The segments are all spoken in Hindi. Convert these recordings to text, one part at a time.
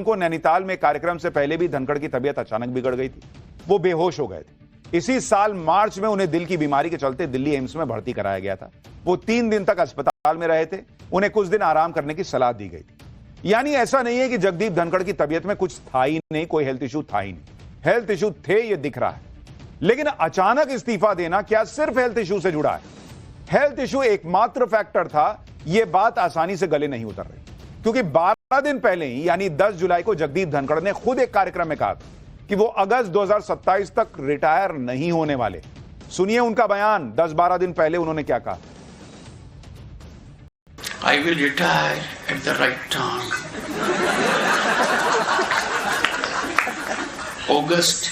को नैनीताल में कार्यक्रम से पहले भी धनखड़ की तबीयत अचानक बिगड़ गई थी। वो बेहोश हो गए थे। इसी साल मार्च में उन्हें दिल की बीमारी के चलते दिल्ली एम्स में भर्ती कराया गया था। वो 3 दिन तक अस्पताल में रहे थे। उन्हें कुछ दिन आराम करने की सलाह दी गई थी। यानी ऐसा नहीं है कि जगदीप धनखड़ की तबीयत में कुछ था ही नहीं, कोई हेल्थ इशू था ही नहीं। हेल्थ इशू थे, ये दिख रहा है। लेकिन अचानक इस्तीफा देना क्या सिर्फ हेल्थ इशू से जुड़ा है? हेल्थ इशू एकमात्र फैक्टर था, यह बात आसानी से गले नहीं उतर रही, क्योंकि 12 दिन पहले ही यानी 10 जुलाई को जगदीप धनखड़ ने खुद एक कार्यक्रम में कहा था कि वो अगस्त 2027 तक रिटायर नहीं होने वाले। सुनिए उनका बयान। 10-12 दिन पहले उन्होंने क्या कहा। I will retire at the right time. August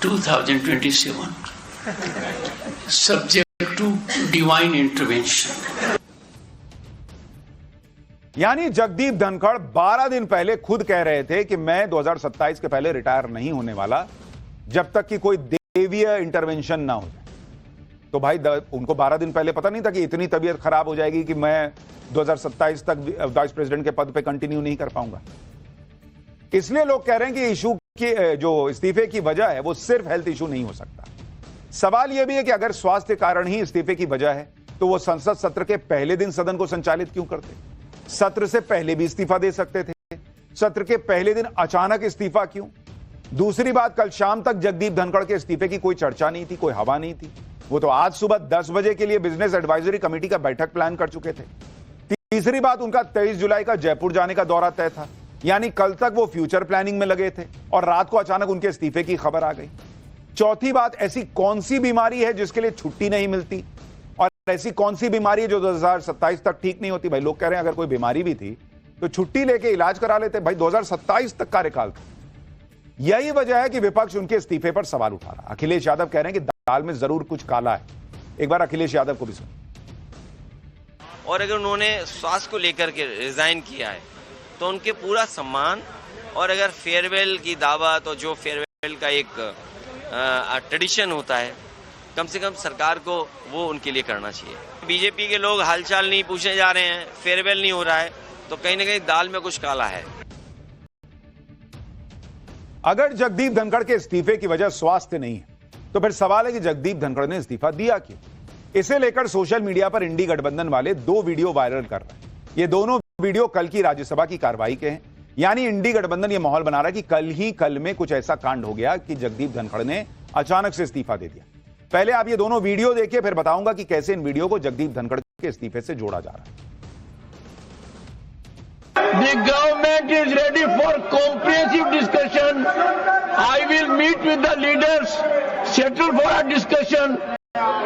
2027. Subject to divine intervention. यानी जगदीप धनखड़ 12 दिन पहले खुद कह रहे थे कि मैं 2027 के पहले रिटायर नहीं होने वाला जब तक कि कोई देवीय इंटरवेंशन ना हो जाए। तो भाई उनको 12 दिन पहले पता नहीं था कि इतनी तबीयत खराब हो जाएगी कि मैं 2027 तक वाइस प्रेसिडेंट के पद पे कंटिन्यू नहीं कर पाऊंगा। इसलिए लोग कह रहे हैं कि इशू की जो इस्तीफे की वजह है वो सिर्फ हेल्थ इशू नहीं हो सकता। सवाल यह भी है कि अगर स्वास्थ्य कारण ही इस्तीफे की वजह है तो वो संसद सत्र के पहले दिन सदन को संचालित क्यों करते? सत्र से पहले भी इस्तीफा दे सकते थे। सत्र के पहले दिन अचानक इस्तीफा क्यों? दूसरी बात, कल शाम तक जगदीप धनखड़ के इस्तीफे की कोई चर्चा नहीं थी, कोई हवा नहीं थी। वो तो आज सुबह 10 बजे के लिए बिजनेस एडवाइजरी कमेटी का बैठक प्लान कर चुके थे। तीसरी बात, उनका 23 जुलाई का जयपुर जाने का दौरा तय था, यानी कल तक वो फ्यूचर प्लानिंग में लगे थे और रात को अचानक उनके इस्तीफे की खबर आ गई। चौथी बात, ऐसी कौन सी बीमारी है जिसके लिए छुट्टी नहीं मिलती? और ऐसी कौन सी बीमारी है जो 2027 तक ठीक नहीं होती? भाई लोग कह रहे हैं अगर कोई बीमारी भी थी तो छुट्टी लेके इलाज करा लेते। भाई 2027 तक कार्यकाल था। यही वजह है कि विपक्ष उनके इस्तीफे पर सवाल उठा रहा। अखिलेश यादव कह रहे हैं कि दाल में जरूर कुछ काला है। एक बार अखिलेश यादव को भी सुन। और अगर उन्होंने स्वास्थ्य को लेकर के रिजाइन किया है तो उनके पूरा सम्मान, और अगर फेयरवेल की दावत और जो फेयरवेल का एक ट्रेडिशन होता है, कम से कम सरकार को वो उनके लिए करना चाहिए। बीजेपी के लोग हालचाल नहीं पूछने जा रहे हैं, फेयरवेल नहीं हो रहा है, तो कहीं ना कहीं दाल में कुछ काला है। अगर जगदीप धनखड़ के इस्तीफे की वजह स्वास्थ्य नहीं है तो फिर सवाल है कि जगदीप धनखड़ ने इस्तीफा दिया क्यों? इसे लेकर सोशल मीडिया पर इंडी गठबंधन वाले 2 वीडियो वायरल कर रहे हैं। ये दोनों वीडियो कल की राज्यसभा की कार्रवाई के हैं। यानी इंडी गठबंधन ये माहौल बना रहा है कि कल में कुछ ऐसा कांड हो गया कि जगदीप धनखड़ ने अचानक से इस्तीफा दे दिया। पहले आप ये दोनों वीडियो देखिए, फिर बताऊंगा कि कैसे इन वीडियो को जगदीप धनखड़ के इस्तीफे से जोड़ा जा रहा है। The government is ready for comprehensive discussion. I will meet with the leaders, settle for a discussion,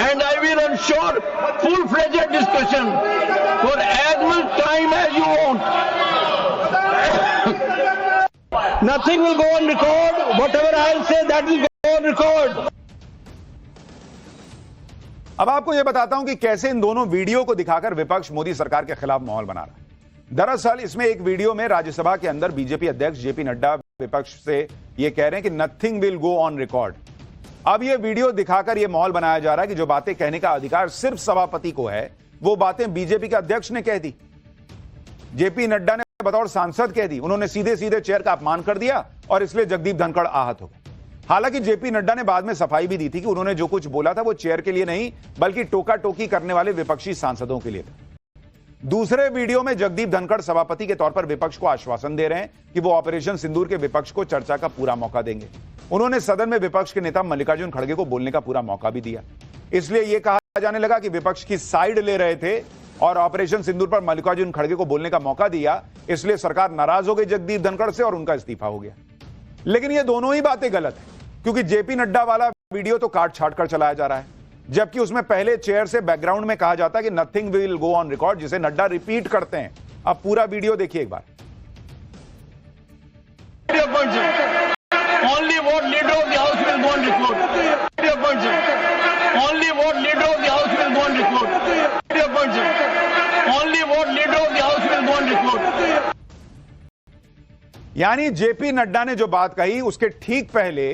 and I will ensure full-fledged discussion for as much time as you want. Nothing will go on record. Whatever I will say, that will go on record. अब आपको यह बताता हूं कि कैसे इन दोनों वीडियो को दिखाकर विपक्ष मोदी सरकार के खिलाफ माहौल बना रहा है। दरअसल इसमें एक वीडियो में राज्यसभा के अंदर बीजेपी अध्यक्ष जेपी नड्डा विपक्ष से यह कह रहे हैं कि nothing will go on record. अब यह वीडियो दिखाकर यह माहौल बनाया जा रहा है कि जो बातें कहने का अधिकार सिर्फ सभापति को है, वो बातें बीजेपी के अध्यक्ष ने कह दी, जेपी नड्डा ने बतौर सांसद कह दी। उन्होंने सीधे सीधे चेयर का अपमान कर दिया और इसलिए जगदीप धनखड़ आहत हो गए। हालांकि जेपी नड्डा ने बाद में सफाई भी दी थी कि उन्होंने जो कुछ बोला था वो चेयर के लिए नहीं बल्कि टोका टोकी करने वाले विपक्षी सांसदों के लिए था। दूसरे वीडियो में जगदीप धनखड़ सभापति के तौर पर विपक्ष को आश्वासन दे रहे हैं कि वो ऑपरेशन सिंदूर के विपक्ष को चर्चा का पूरा मौका देंगे। उन्होंने सदन में विपक्ष के नेता मल्लिकार्जुन खड़गे को बोलने का पूरा मौका भी दिया। इसलिए यह कहा जाने लगा कि विपक्ष की साइड ले रहे थे और ऑपरेशन सिंदूर पर मल्लिकार्जुन खड़गे को बोलने का मौका दिया, इसलिए सरकार नाराज हो गई जगदीप धनखड़ से और उनका इस्तीफा हो गया। लेकिन ये दोनों ही बातें गलत है, क्योंकि जेपी नड्डा वाला वीडियो तो काट छाट कर चलाया जा रहा है, जबकि उसमें पहले चेयर से बैकग्राउंड में कहा जाता है कि nothing will go on record, जिसे नड्डा रिपीट करते हैं। अब पूरा वीडियो देखिए एक बार। Only what leader of the house will go on record. Only what leader of the house will go on record. Only what leader of the house will go on record. यानी जेपी नड्डा ने जो बात कही उसके ठीक पहले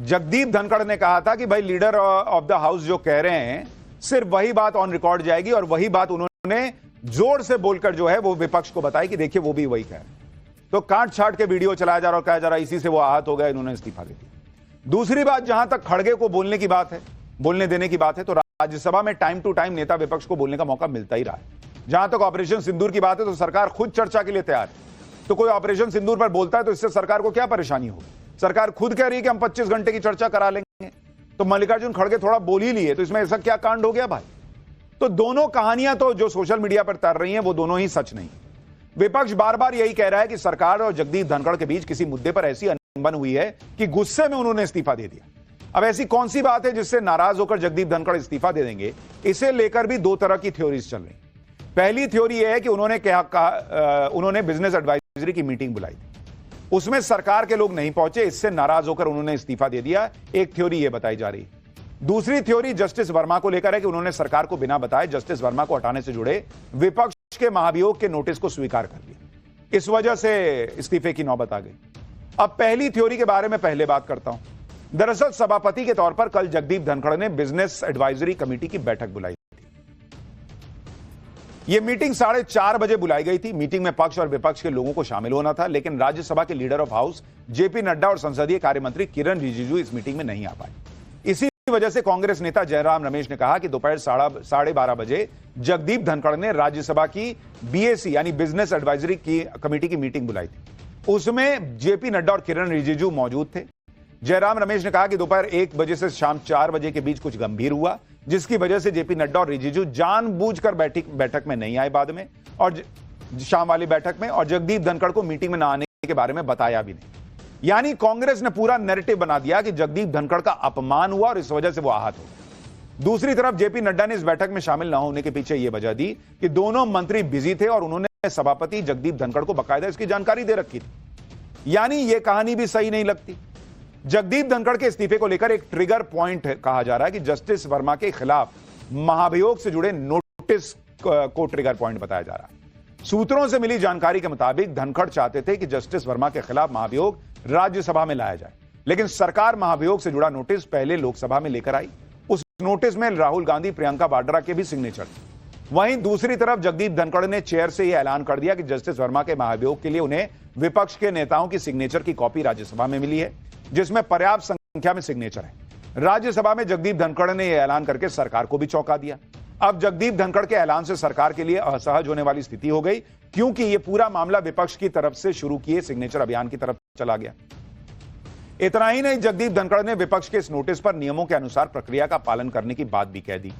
जगदीप धनखड़ ने कहा था कि भाई लीडर ऑफ द हाउस जो कह रहे हैं सिर्फ वही बात ऑन रिकॉर्ड जाएगी, और वही बात उन्होंने जोर से बोलकर जो है वो विपक्ष को बताए कि देखिए वो भी वही कह रहे हैं। तो काट छाट के वीडियो चलाया जा रहा और कहा जा रहा इसी से वो आहत हो गए, इन्होंने इस्तीफा दे दिया। दूसरी बात, जहां तक खड़गे को बोलने की बात है, बोलने देने की बात है, तो राज्यसभा में टाइम टू टाइम नेता विपक्ष को बोलने का मौका मिलता ही रहा है। जहां तक ऑपरेशन सिंदूर की बात है तो सरकार खुद चर्चा के लिए तैयार है। तो कोई ऑपरेशन सिंदूर पर बोलता है तो इससे सरकार को क्या परेशानी होगी? सरकार खुद कह रही है कि हम 25 घंटे की चर्चा करा लेंगे, तो मल्लिकार्जुन खड़गे थोड़ा बोल ही लिए, तो इसमें ऐसा क्या कांड हो गया भाई? तो दोनों कहानियां तो जो सोशल मीडिया पर तैर रही हैं वो दोनों ही सच नहीं। विपक्ष बार बार यही कह रहा है कि सरकार और जगदीप धनखड़ के बीच किसी मुद्दे पर ऐसी अनबन हुई है कि गुस्से में उन्होंने इस्तीफा दे दिया। अब ऐसी कौन सी बात है जिससे नाराज होकर जगदीप धनखड़ इस्तीफा दे देंगे? इसे लेकर भी दो तरह की थ्योरीज चल रही। पहली थ्योरी यह है कि उन्होंने बिजनेस एडवाइजरी की मीटिंग बुलाई थी, उसमें सरकार के लोग नहीं पहुंचे, इससे नाराज होकर उन्होंने इस्तीफा दे दिया। एक थ्योरी यह बताई जा रही है। दूसरी थ्योरी जस्टिस वर्मा को लेकर है कि उन्होंने सरकार को बिना बताए जस्टिस वर्मा को हटाने से जुड़े विपक्ष के महाभियोग के नोटिस को स्वीकार कर लिया, इस वजह से इस्तीफे की नौबत आ गई। अब पहली थ्योरी के बारे में पहले बात करता हूं। दरअसल सभापति के तौर पर कल जगदीप धनखड़ ने बिजनेस एडवाइजरी कमेटी की बैठक बुलाई थी। यह मीटिंग 4:30 बजे बुलाई गई थी। मीटिंग में पक्ष और विपक्ष के लोगों को शामिल होना था, लेकिन राज्यसभा के leader of house JP Nadda और संसदीय कार्य मंत्री किरण रिजिजू इस मीटिंग में नहीं आ पाए। इसी वजह से कांग्रेस नेता जयराम रमेश ने कहा कि दोपहर 12:30 बजे जगदीप धनखड़ ने राज्यसभा की बीएसी यानी बिजनेस एडवाइजरी की कमेटी की मीटिंग बुलाई थी। उसमें जेपी नड्डा और किरण रिजिजू मौजूद थे। जयराम रमेश ने कहा कि दोपहर 1 बजे से शाम 4 बजे के बीच कुछ गंभीर हुआ, जिसकी वजह से जेपी नड्डा और रिजिजू जानबूझकर बैठक में नहीं आए बाद में, और शाम वाली बैठक में, और जगदीप धनखड़ को मीटिंग में न आने के बारे में बताया भी नहीं। यानी कांग्रेस ने पूरा नैरेटिव बना दिया कि जगदीप धनखड़ का अपमान हुआ और इस वजह से वो आहत हो। दूसरी तरफ जेपी नड्डा ने इस बैठक में शामिल न होने के पीछे यह वजह दी कि दोनों मंत्री बिजी थे और उन्होंने सभापति जगदीप धनखड़ को बाकायदा इसकी जानकारी दे रखी थी। यानी यह कहानी भी सही नहीं लगती। जगदीप धनखड़ के इस्तीफे को लेकर एक ट्रिगर पॉइंट कहा जा रहा है कि जस्टिस वर्मा के खिलाफ महाभियोग से जुड़े नोटिस को ट्रिगर पॉइंट बताया जा रहा है। सूत्रों से मिली जानकारी के मुताबिक धनखड़ चाहते थे कि जस्टिस वर्मा के खिलाफ महाभियोग राज्यसभा में लाया जाए, लेकिन सरकार महाभियोग से जुड़ा नोटिस पहले लोकसभा में लेकर आई। उस नोटिस में राहुल गांधी, प्रियंका वाड्रा के भी सिग्नेचर थे। वहीं दूसरी तरफ जगदीप धनखड़ ने चेयर से यह ऐलान कर दिया कि जस्टिस वर्मा के महाभियोग के लिए उन्हें विपक्ष के नेताओं की सिग्नेचर की कॉपी राज्यसभा में मिली है, जिसमें पर्याप्त संख्या में सिग्नेचर है। राज्यसभा में जगदीप धनखड़ ने यह ऐलान करके सरकार को भी चौंका दिया। अब जगदीप धनखड़ के ऐलान से सरकार के लिए असहज होने वाली स्थिति हो गई, क्योंकि यह पूरा मामला विपक्ष की तरफ से शुरू किए सिग्नेचर अभियान की तरफ चला गया। इतना ही नहीं, जगदीप धनखड़ ने विपक्ष के इस नोटिस पर नियमों के अनुसार प्रक्रिया का पालन करने की बात भी कह दी।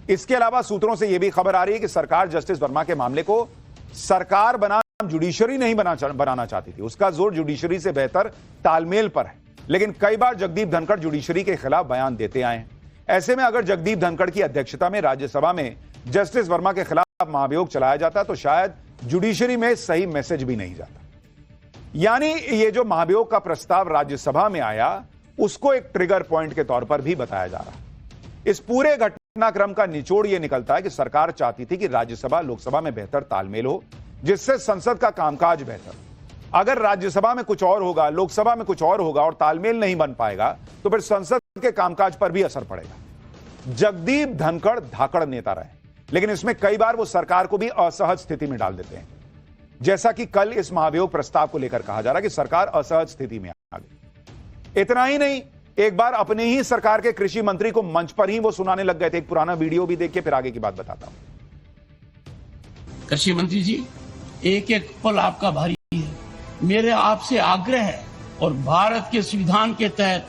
इसके अलावा सूत्रों से यह भी खबर आ रही है कि सरकार जस्टिस वर्मा के मामले को सरकार बनाम जुडिशरी नहीं बनाना चाहती थी। उसका जोर जुडिशरी से बेहतर तालमेल पर है, लेकिन कई बार जगदीप धनखड़ जुडिशरी के खिलाफ बयान देते आए हैं। ऐसे में अगर जगदीप धनखड़ की अध्यक्षता में राज्यसभा में जस्टिस वर्मा के खिलाफ महाभियोग चलाया जाता तो शायद जुडिशरी में सही मैसेज भी नहीं जाता। यानी ये जो महाभियोग का प्रस्ताव राज्यसभा में आया, उसको एक ट्रिगर पॉइंट के तौर पर भी बताया जा रहा है। इस पूरे घटनाक्रम का निचोड़ यह निकलता है कि सरकार चाहती थी कि राज्यसभा लोकसभा में बेहतर तालमेल हो, जिससे संसद का कामकाज बेहतर। अगर राज्यसभा में कुछ और होगा, लोकसभा में कुछ और होगा और तालमेल नहीं बन पाएगा तो फिर संसद के कामकाज पर भी असर पड़ेगा। जगदीप धनखड़ धाकड़ नेता रहे, लेकिन इसमें कई बार वो सरकार को भी असहज स्थिति में डाल देते हैं, जैसा कि कल इस महाभियोग प्रस्ताव को लेकर कहा जा रहा है कि सरकार असहज स्थिति में आ गई। इतना ही नहीं, एक बार अपने ही सरकार के कृषि मंत्री को मंच पर ही वो सुनाने लग गए थे। एक पुराना वीडियो भी देखिए, फिर आगे की बात बताता हूं। कृषि मंत्री जी, एक एक पल आपका भारी है। मेरे आपसे आग्रह है और भारत के संविधान के तहत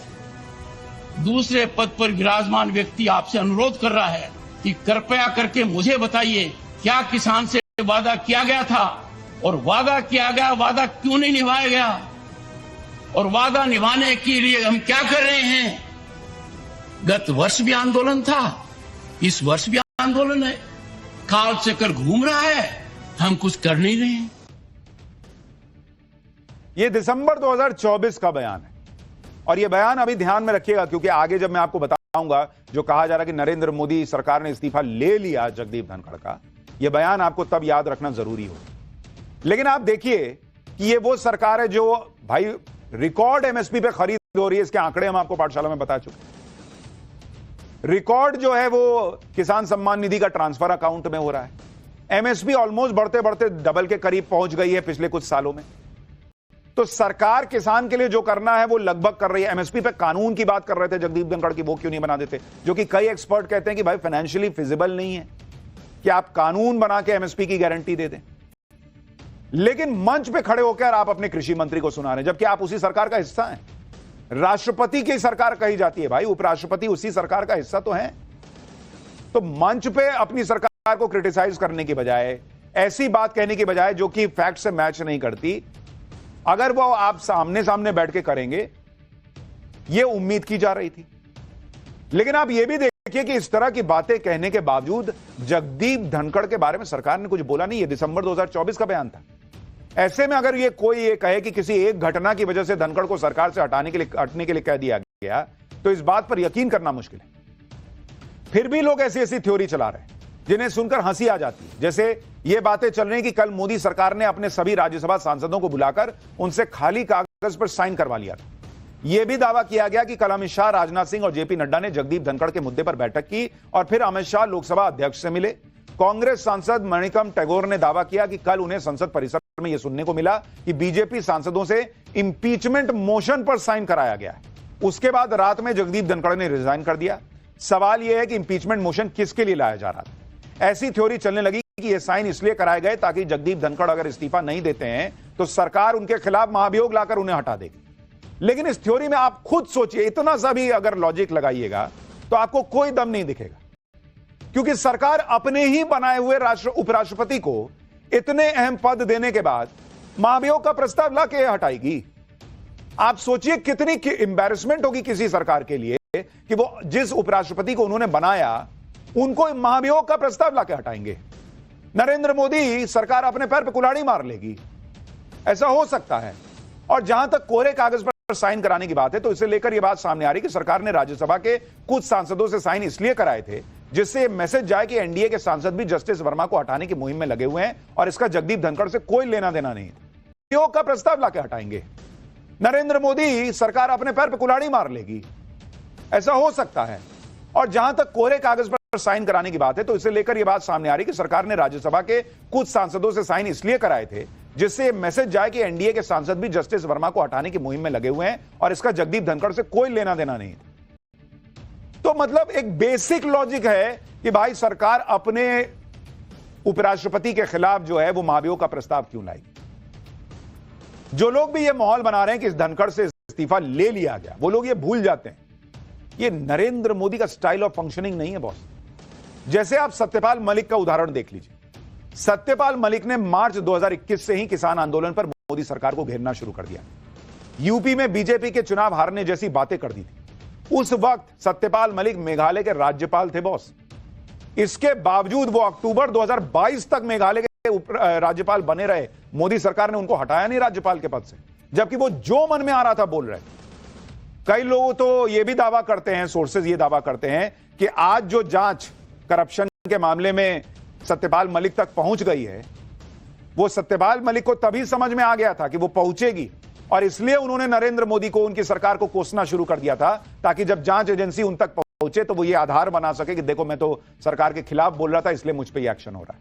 दूसरे पद पर विराजमान व्यक्ति आपसे अनुरोध कर रहा है कि कृपया करके मुझे बताइए, क्या किसान से वादा किया गया था और वादा किया गया, वादा क्यों नहीं निभाया गया, और वादा निभाने के लिए हम क्या कर रहे हैं। गत वर्ष भी आंदोलन था, इस वर्ष भी आंदोलन है, काल चक्कर घूम रहा है, हम कुछ कर नहीं रहे हैं। यह दिसंबर 2024 का बयान है, और यह बयान अभी ध्यान में रखिएगा, क्योंकि आगे जब मैं आपको बताऊंगा जो कहा जा रहा है कि नरेंद्र मोदी सरकार ने इस्तीफा ले लिया जगदीप धनखड़ का, यह बयान आपको तब याद रखना जरूरी हो। लेकिन आप देखिए कि ये वो सरकार है जो भाई रिकॉर्ड एमएसपी पे खरीद हो रही है। इसके आंकड़े हम आपको पाठशाला में बता चुके। रिकॉर्ड जो है वो किसान सम्मान निधि का ट्रांसफर अकाउंट में हो रहा है। एमएसपी ऑलमोस्ट बढ़ते बढ़ते डबल के करीब पहुंच गई है पिछले कुछ सालों में। तो सरकार किसान के लिए जो करना है वो लगभग कर रही है। एमएसपी पे कानून की बात कर रहे थे जगदीप धनखड़ की, वो क्यों नहीं बना देते, जो कि कई एक्सपर्ट कहते हैं कि भाई फाइनेंशियली फिजिबल नहीं है कि आप कानून बना के एमएसपी की गारंटी दे दें। लेकिन मंच पे खड़े होकर आप अपने कृषि मंत्री को सुना रहे हैं, जबकि आप उसी सरकार का हिस्सा हैं। राष्ट्रपति की सरकार कही जाती है भाई, उपराष्ट्रपति उसी सरकार का हिस्सा तो है। तो मंच पे अपनी सरकार को क्रिटिसाइज करने की बजाय, ऐसी बात कहने की बजाय जो कि फैक्ट से मैच नहीं करती, अगर वो आप सामने सामने बैठ के करेंगे, ये उम्मीद की जा रही थी। लेकिन आप ये भी देखिए कि इस तरह की बातें कहने के बावजूद जगदीप धनखड़ के बारे में सरकार ने कुछ बोला नहीं। ये दिसंबर 2024 का बयान था। ऐसे में अगर ये कोई ये कहे कि किसी एक घटना की वजह से धनखड़ को सरकार से हटने के लिए कह दिया गया, तो इस बात पर यकीन करना मुश्किल है। फिर भी लोग ऐसी ऐसी थ्योरी चला रहे हैं जिन्हें सुनकर हंसी आ जाती है। जैसे ये बातें चल रही कि कल मोदी सरकार ने अपने सभी राज्यसभा सांसदों को बुलाकर उनसे खाली कागज पर साइन करवा लिया था। यह भी दावा किया गया कि कल अमित शाह, राजनाथ सिंह और जेपी नड्डा ने जगदीप धनखड़ के मुद्दे पर बैठक की और फिर अमित शाह लोकसभा अध्यक्ष से मिले। कांग्रेस सांसद मणिकम टैगोर ने दावा किया कि कल उन्हें संसद परिसर में यह सुनने को मिला कि बीजेपी सांसदों से इंपीचमेंट मोशन पर साइन कराया गया है। उसके बाद रात में जगदीप धनखड़ ने रिजाइन कर दिया। सवाल यह है कि इंपीचमेंट मोशन किसके लिए लाया जा रहा था। ऐसी थ्योरी चलने लगी कि यह साइन इसलिए कराए गए ताकि जगदीप धनखड़ अगर इस्तीफा नहीं देते हैं तो सरकार उनके खिलाफ महाभियोग लाकर उन्हें हटा देगी। लेकिन इस थ्योरी में आप खुद सोचिए, इतना सा भी अगर लॉजिक लगाइएगा तो आपको कोई दम नहीं दिखेगा, क्योंकि सरकार अपने ही बनाए हुए उपराष्ट्रपति को इतने अहम पद देने के बाद महाभियोग का प्रस्ताव लाके हटाएगी। आप सोचिए कितनी एम्बैरेसमेंट होगी किसी सरकार के लिए कि वो जिस उपराष्ट्रपति को उन्होंने बनाया उनको महाभियोग का प्रस्ताव लाके हटाएंगे। नरेंद्र मोदी सरकार अपने पैर पर कुल्हाड़ी मार लेगी, ऐसा हो सकता है। और जहां तक कोरे कागज पर साइन कराने की बात है, तो इसे लेकर यह बात सामने आ रही कि सरकार ने राज्यसभा के कुछ सांसदों से साइन इसलिए कराए थे जिससे यह मैसेज जाए कि एनडीए के सांसद भी जस्टिस वर्मा को हटाने की मुहिम में लगे हुए हैं और इसका जगदीप धनखड़ से कोई लेना देना नहीं। महाभियोग का प्रस्ताव लाके हटाएंगे। नरेंद्र मोदी सरकार अपने पैर पर कुल्हाड़ी मार लेगी, ऐसा हो सकता है। और जहां तक कोरे कागज पर साइन कराने की बात है, तो इसे लेकर यह बात सामने आ रही कि सरकार ने राज्यसभा के कुछ सांसदों से साइन इसलिए कराए थे जिससे मैसेज जाए कि एनडीए के सांसद भी जस्टिस वर्मा को हटाने की मुहिम में लगे हुए हैं और इसका जगदीप धनखड़ से कोई लेना देना नहीं। तो मतलब एक बेसिक लॉजिक है कि भाई सरकार अपने उपराष्ट्रपति के खिलाफ जो है वो महाभियोग का प्रस्ताव क्यों लाएगी। जो लोग भी ये माहौल बना रहे हैं कि इस धनखड़ से इस्तीफा ले लिया गया, वो लोग ये भूल जाते हैं ये नरेंद्र मोदी का स्टाइल ऑफ फंक्शनिंग नहीं है बॉस। जैसे आप सत्यपाल मलिक का उदाहरण देख लीजिए। सत्यपाल मलिक ने मार्च 2021 से ही किसान आंदोलन पर मोदी सरकार को घेरना शुरू कर दिया। यूपी में बीजेपी के चुनाव हारने जैसी बातें कर दी थी। उस वक्त सत्यपाल मलिक मेघालय के राज्यपाल थे बॉस। इसके बावजूद वो अक्टूबर 2022 तक मेघालय के राज्यपाल बने रहे। मोदी सरकार ने उनको हटाया नहीं राज्यपाल के पद से, जबकि वो जो मन में आ रहा था बोल रहे। कई लोग तो ये भी दावा करते हैं, सोर्सेज ये दावा करते हैं कि आज जो जांच करप्शन के मामले में सत्यपाल मलिक तक पहुंच गई है, वो सत्यपाल मलिक को तभी समझ में आ गया था कि वो पहुंचेगी, और इसलिए उन्होंने नरेंद्र मोदी को, उनकी सरकार को कोसना शुरू कर दिया था, ताकि जब जांच एजेंसी उन तक पहुंचे तो वो ये आधार बना सके कि देखो मैं तो सरकार के खिलाफ बोल रहा था, इसलिए मुझ पे ये एक्शन हो रहा है।